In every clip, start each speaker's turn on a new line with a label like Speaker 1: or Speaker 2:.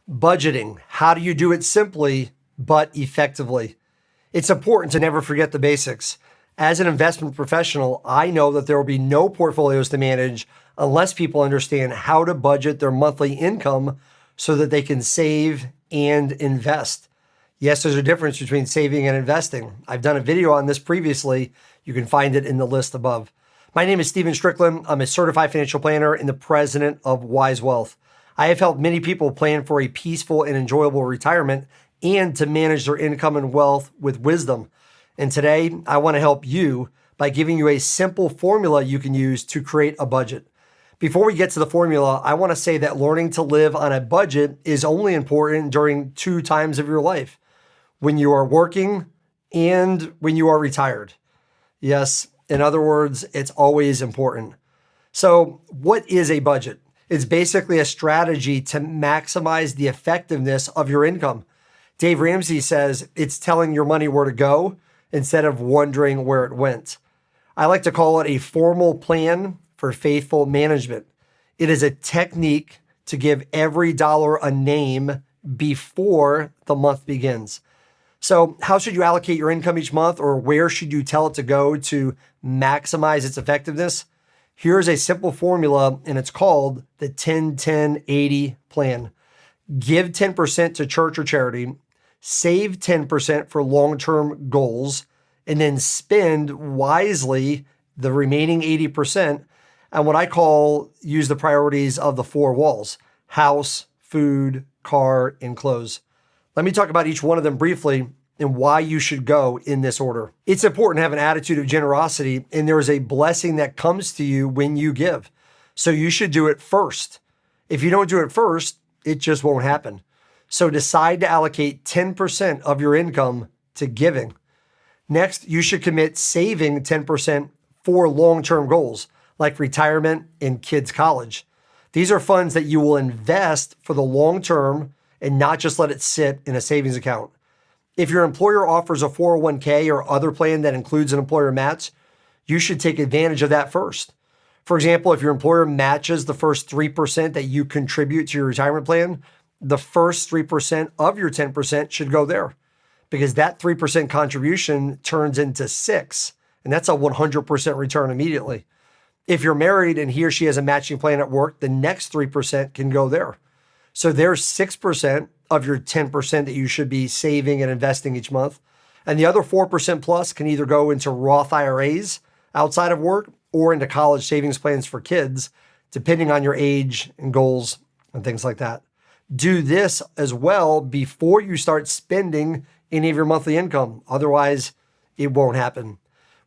Speaker 1: Budgeting. How do you do it simply but effectively? It's important to never forget the basics. As an investment professional, I know that there will be no portfolios to manage unless people understand how to budget their monthly income so that they can save and invest. Yes, there's a difference between saving and investing. I've done a video on this previously. You can find it in the list above. My name is Steven Strickland. I'm a certified financial planner and the president of Wise Wealth. I have helped many people plan for a peaceful and enjoyable retirement and to manage their income and wealth with wisdom. And today, I want to help you by giving you a simple formula you can use to create a budget. Before we get to the formula, I want to say that learning to live on a budget is only important during two times of your life: when you are working and when you are retired. Yes, in other words, it's always important. So, what is a budget? It's basically a strategy to maximize the effectiveness of your income. Dave Ramsey says it's telling your money where to go instead of wondering where it went. I like to call it a formal plan for faithful management. It is a technique to give every dollar a name before the month begins. So how should you allocate your income each month, or where should you tell it to go to maximize its effectiveness? Here's a simple formula, and it's called the 10-10-80 plan. Give 10% to church or charity, save 10% for long-term goals, and then spend wisely the remaining 80% on what I call use the priorities of the four walls: house, food, car, and clothes. Let me talk about each one of them briefly and why you should go in this order. It's important to have an attitude of generosity, and there is a blessing that comes to you when you give. So you should do it first. If you don't do it first, it just won't happen. So decide to allocate 10% of your income to giving. Next, you should commit saving 10% for long-term goals like retirement and kids' college. These are funds that you will invest for the long term and not just let it sit in a savings account. If your employer offers a 401k or other plan that includes an employer match, you should take advantage of that first. For example, if your employer matches the first 3% that you contribute to your retirement plan, the first 3% of your 10% should go there, because that 3% contribution turns into 6, and that's a 100% return immediately. If you're married and he or she has a matching plan at work, the next 3% can go there. So there's 6% of your 10% that you should be saving and investing each month. And the other 4% plus can either go into Roth IRAs outside of work or into college savings plans for kids, depending on your age and goals and things like that. Do this as well before you start spending any of your monthly income. Otherwise, it won't happen.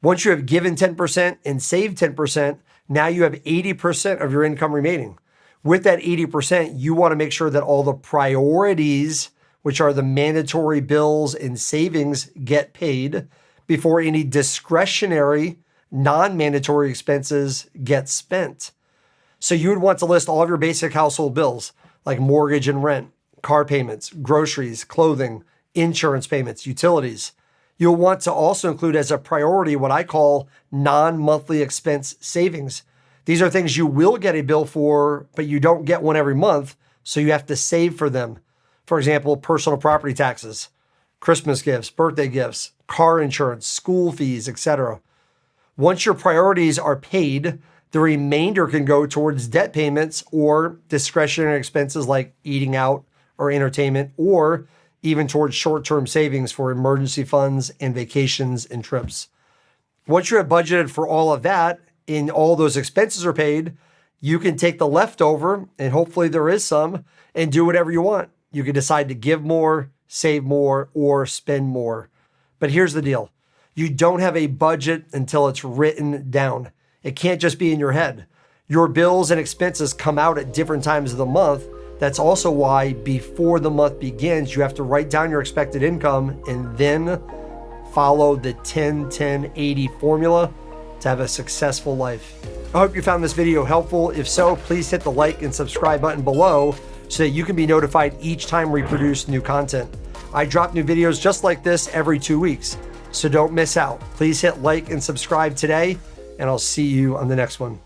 Speaker 1: Once you have given 10% and saved 10%, now you have 80% of your income remaining. With that 80%, you want to make sure that all the priorities, which are the mandatory bills and savings, get paid before any discretionary, non-mandatory expenses get spent. So you would want to list all of your basic household bills like mortgage and rent, car payments, groceries, clothing, insurance payments, utilities. You'll want to also include as a priority what I call non-monthly expense savings. These are things you will get a bill for, but you don't get one every month, so you have to save for them. For example, personal property taxes, Christmas gifts, birthday gifts, car insurance, school fees, etc. Once your priorities are paid, the remainder can go towards debt payments or discretionary expenses like eating out or entertainment, or even towards short-term savings for emergency funds and vacations and trips. Once you have budgeted for all of that and all those expenses are paid, you can take the leftover, and hopefully there is some, and do whatever you want. You can decide to give more, save more, or spend more. But here's the deal. You don't have a budget until it's written down. It can't just be in your head. Your bills and expenses come out at different times of the month. That's also why before the month begins, you have to write down your expected income and then follow the 10-10-80 formula to have a successful life. I hope you found this video helpful. If so, please hit the like and subscribe button below so that you can be notified each time we produce new content. I drop new videos just like this every 2 weeks, so don't miss out. Please hit like and subscribe today, and I'll see you on the next one.